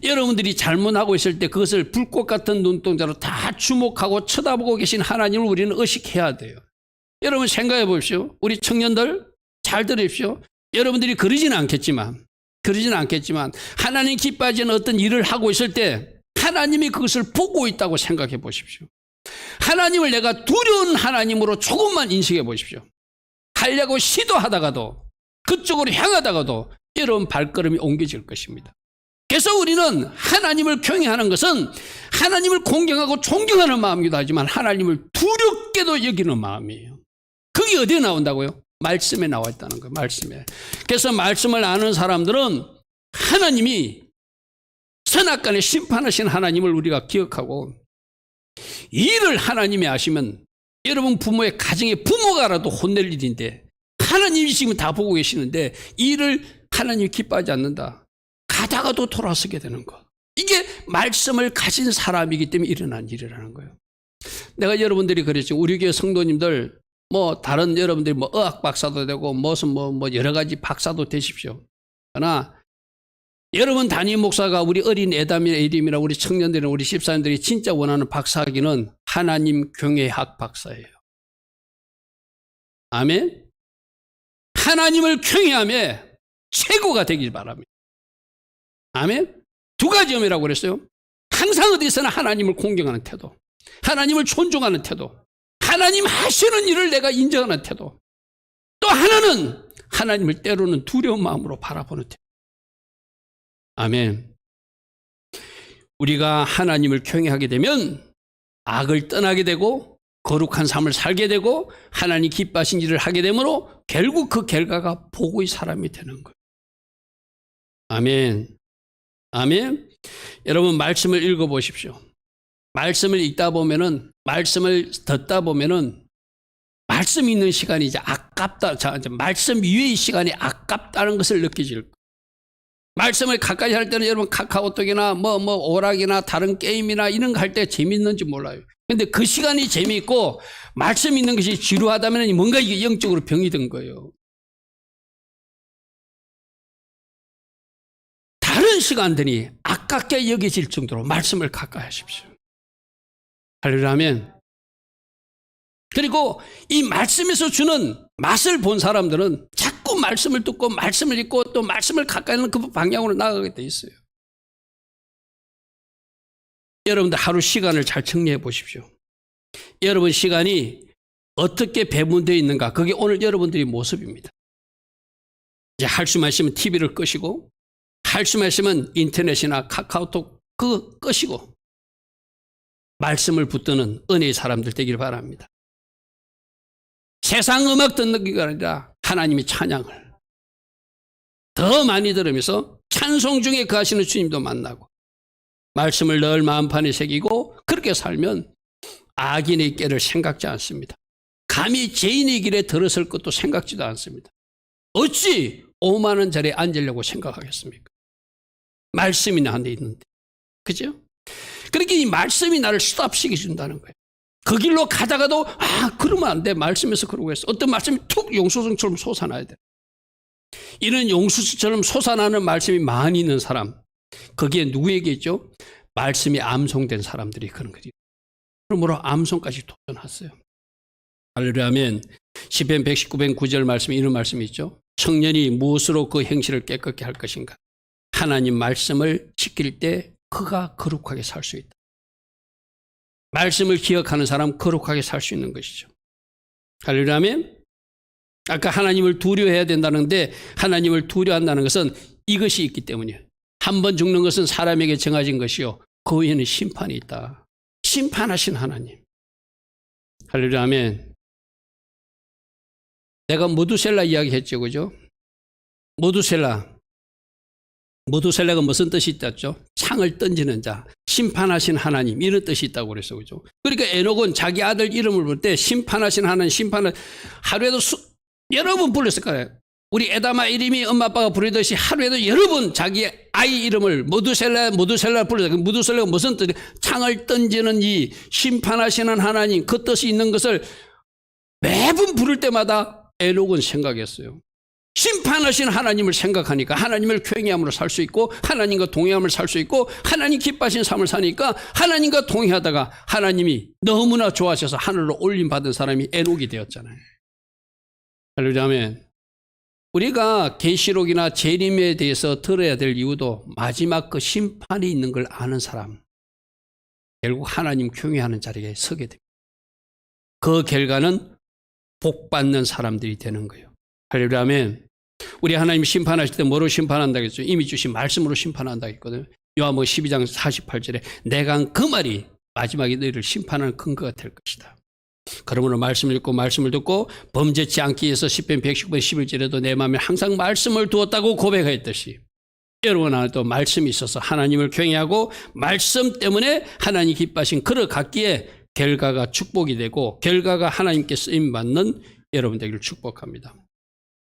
여러분들이 잘못하고 있을 때 그것을 불꽃 같은 눈동자로 다 주목하고 쳐다보고 계신 하나님을 우리는 의식해야 돼요. 여러분 생각해 보십시오. 우리 청년들 잘 들으십시오. 여러분들이 그러지는 않겠지만 하나님 기뻐하지 않는 어떤 일을 하고 있을 때 하나님이 그것을 보고 있다고 생각해 보십시오. 하나님을 내가 두려운 하나님으로 조금만 인식해 보십시오. 하려고 시도하다가도 그쪽으로 향하다가도 여러분 발걸음이 옮겨질 것입니다. 그래서 우리는 하나님을 경외하는 것은 하나님을 공경하고 존경하는 마음이기도 하지만 하나님을 두렵게도 여기는 마음이에요. 그게 어디에 나온다고요? 말씀에 나와 있다는 거예요. 말씀에. 그래서 말씀을 아는 사람들은 하나님이 선악간에 심판하신 하나님을 우리가 기억하고 일을 하나님이 아시면 여러분 부모의 가정의 부모가라도 혼낼 일인데 하나님이 지금 다 보고 계시는데 일을 하나님이 기뻐하지 않는다. 가다가도 돌아서게 되는 것. 이게 말씀을 가진 사람이기 때문에 일어난 일이라는 거예요. 내가 여러분들이 그랬죠. 우리 교회 성도님들 다른 여러분들이 의학 박사도 되고 무슨 여러 가지 박사도 되십시오. 그러나 여러분 담임 목사가 우리 어린 애담이나 우리 청년들이나 우리 집사님들이 진짜 원하는 박사학위는 하나님 경외학 박사예요. 아멘. 하나님을 경외함에 최고가 되길 바랍니다. 아멘. 두 가지 점이라고 그랬어요. 항상 어디서나 하나님을 공경하는 태도, 하나님을 존중하는 태도, 하나님 하시는 일을 내가 인정하는 태도, 또 하나는 하나님을 때로는 두려운 마음으로 바라보는 태도. 아멘. 우리가 하나님을 경외하게 되면 악을 떠나게 되고 거룩한 삶을 살게 되고 하나님 기뻐하신 일을 하게 되므로 결국 그 결과가 복의 사람이 되는 거예요. 아멘. 아멘. 여러분 말씀을 읽어보십시오. 말씀을 읽다 보면은 말씀을 듣다 보면은 말씀 있는 시간이 이제 아깝다. 자, 이제 말씀 위의 시간이 아깝다는 것을 느끼질 거예요. 말씀을 가까이 할 때는 여러분 카카오톡이나 오락이나 다른 게임이나 이런 거 할 때 재밌는지 몰라요. 근데 그 시간이 재미있고 말씀 있는 것이 지루하다면 뭔가 이게 영적으로 병이 든 거예요. 다른 시간들이 아깝게 여겨질 정도로 말씀을 가까이 하십시오. 할렐루야. 그리고 이 말씀에서 주는 맛을 본 사람들은 자꾸 말씀을 듣고 말씀을 읽고 또 말씀을 가까이 하는 그 방향으로 나아가게 돼 있어요. 여러분들 하루 시간을 잘 정리해 보십시오. 여러분 시간이 어떻게 배분되어 있는가, 그게 오늘 여러분들의 모습입니다. 이제 할 수만 있으면 TV를 끄시고 할 수만 있으면 인터넷이나 카카오톡 그거 끄시고 말씀을 붙드는 은혜의 사람들 되길 바랍니다. 세상 음악 듣는 게 아니라 하나님의 찬양을 더 많이 들으면서 찬송 중에 거하시는 주님도 만나고 말씀을 늘 마음판에 새기고 그렇게 살면 악인의 꾀를 생각지 않습니다. 감히 죄인의 길에 들어설 것도 생각지도 않습니다. 어찌 오만한 자리에 앉으려고 생각하겠습니까? 말씀이 나한테 있는데. 그죠? 그렇게 이 말씀이 나를 스탑시켜준다는 거예요. 그 길로 가다가도 그러면 안 돼. 말씀에서 그러고 있어. 어떤 말씀이 툭 용수성처럼 솟아나야 돼. 이런 용수처럼 솟아나는 말씀이 많이 있는 사람, 거기에 누구에게 있죠? 말씀이 암송된 사람들이 그런 거죠. 그러므로 암송까지 도전했어요. 할렐루야면 시편 119편 9절 말씀에 이런 말씀이 있죠. 청년이 무엇으로 그 행실을 깨끗게 할 것인가? 하나님 말씀을 지킬 때 그가 거룩하게 살 수 있다. 말씀을 기억하는 사람 거룩하게 살 수 있는 것이죠. 할렐루야면 아까 하나님을 두려워해야 된다는데 하나님을 두려워한다는 것은 이것이 있기 때문이에요. 한 번 죽는 것은 사람에게 정해진 것이요 그 후에는 심판이 있다. 심판하신 하나님. 할렐루야, 아멘. 내가 모두셀라 이야기 했죠, 그죠? 모두셀라가 무슨 뜻이 있었죠? 창을 던지는 자, 심판하신 하나님, 이런 뜻이 있다고 그랬어, 그죠? 그러니까 에녹은 자기 아들 이름을 부를 때 심판하신 하나님, 하루에도 여러 번 불렀을 거예요. 우리 에다마 이름이 엄마 아빠가 부르듯이 하루에도 여러 번 자기 아이 이름을 모두셀라 불렀어요. 모두셀라가 무슨 뜻이에요? 창을 던지는 이 심판하시는 하나님, 그 뜻이 있는 것을 매번 부를 때마다 에녹은 생각했어요. 심판하신 하나님을 생각하니까 하나님을 쾌행함으로 살 수 있고 하나님과 동행함을 살 수 있고 하나님 기뻐하신 삶을 사니까 하나님과 동행하다가 하나님이 너무나 좋아하셔서 하늘로 올림받은 사람이 에녹이 되었잖아요. 할렐루야, 아멘. 우리가 계시록이나 재림에 대해서 들어야 될 이유도 마지막 그 심판이 있는 걸 아는 사람, 결국 하나님 경외하는 자리에 서게 됩니다. 그 결과는 복받는 사람들이 되는 거예요. 할렐루야, 아멘. 우리 하나님 심판하실 때 뭐로 심판한다고 했죠? 이미 주신 말씀으로 심판한다고 했거든요. 요한복음 12장 48절에 내가 그 말이 마지막에 너희를 심판하는 근거가 될 것이다. 그러므로 말씀을 읽고 말씀을 듣고 범죄치 않기 위해서 시편 119편 11절에도 내 마음에 항상 말씀을 두었다고 고백하였듯이 여러분 안에도 말씀이 있어서 하나님을 경외하고 말씀 때문에 하나님 기뻐하신 그를 갖기에 결과가 축복이 되고 결과가 하나님께 쓰임받는 여러분 되기를 축복합니다.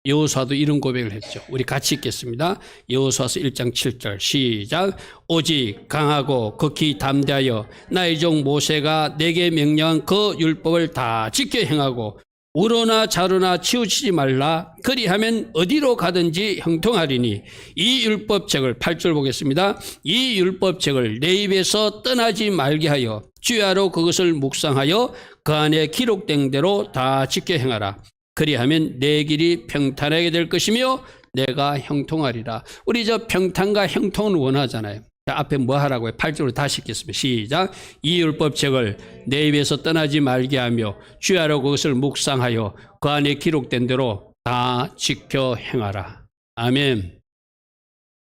여호수아도 이런 고백을 했죠. 우리 같이 읽겠습니다. 여호수아서 1장 7절 시작. 오직 강하고 극히 담대하여 나의 종 모세가 내게 명령한 그 율법을 다 지켜 행하고 우로나 자로나 치우치지 말라. 그리하면 어디로 가든지 형통하리니 이 율법책을 8절 보겠습니다. 이 율법책을 내 입에서 떠나지 말게 하여 주야로 그것을 묵상하여 그 안에 기록된 대로 다 지켜 행하라. 그리하면 내 길이 평탄하게 될 것이며 내가 형통하리라. 우리 저 평탄과 형통을 원하잖아요. 앞에 뭐 하라고요? 8절로 다시 읽겠습니다. 시작. 이 율법책을 내 입에서 떠나지 말게 하며 주야로 그것을 묵상하여 그 안에 기록된 대로 다 지켜 행하라. 아멘.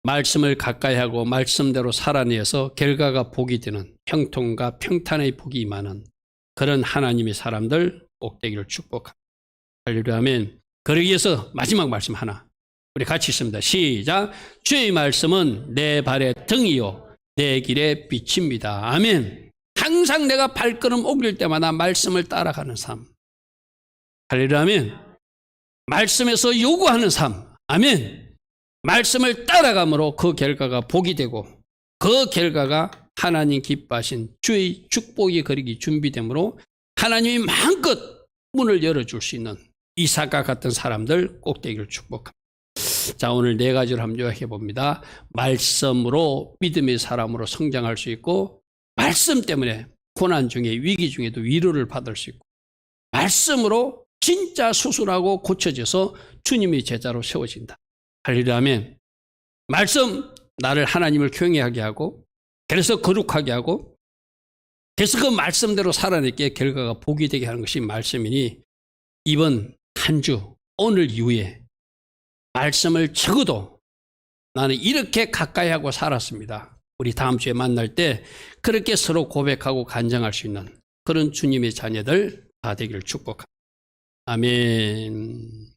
말씀을 가까이 하고 말씀대로 살아내서 결과가 복이 되는 형통과 평탄의 복이 임하는 그런 하나님의 사람들 꼭 되기를 축복합니다. 할렐루야, 아멘. 그러기 위해서 마지막 말씀 하나 우리 같이 있습니다. 시작. 주의 말씀은 내 발의 등이요 내 길의 빛입니다. 아멘. 항상 내가 발걸음 옮길 때마다 말씀을 따라가는 삶. 할렐루야, 아멘. 말씀에서 요구하는 삶. 아멘. 말씀을 따라감으로 그 결과가 복이 되고 그 결과가 하나님 기뻐하신 주의 축복이 그리기 준비되므로 하나님이 마음껏 문을 열어줄 수 있는 이삭과 같은 사람들 꼭 되기를 축복합니다. 자, 오늘 네 가지를 한번 요약해 봅니다. 말씀으로 믿음의 사람으로 성장할 수 있고 말씀 때문에 고난 중에 위기 중에도 위로를 받을 수 있고 말씀으로 진짜 수술하고 고쳐져서 주님의 제자로 세워진다. 할렐루야, 아멘. 말씀 나를 하나님을 경외하게 하고 그래서 거룩하게 하고 그래서 그 말씀대로 살아내게 결과가 복이 되게 하는 것이 말씀이니 이번 한 주 오늘 이후에 말씀을 적어도 나는 이렇게 가까이 하고 살았습니다. 우리 다음 주에 만날 때 그렇게 서로 고백하고 간증할 수 있는 그런 주님의 자녀들 다 되기를 축복합니다. 아멘.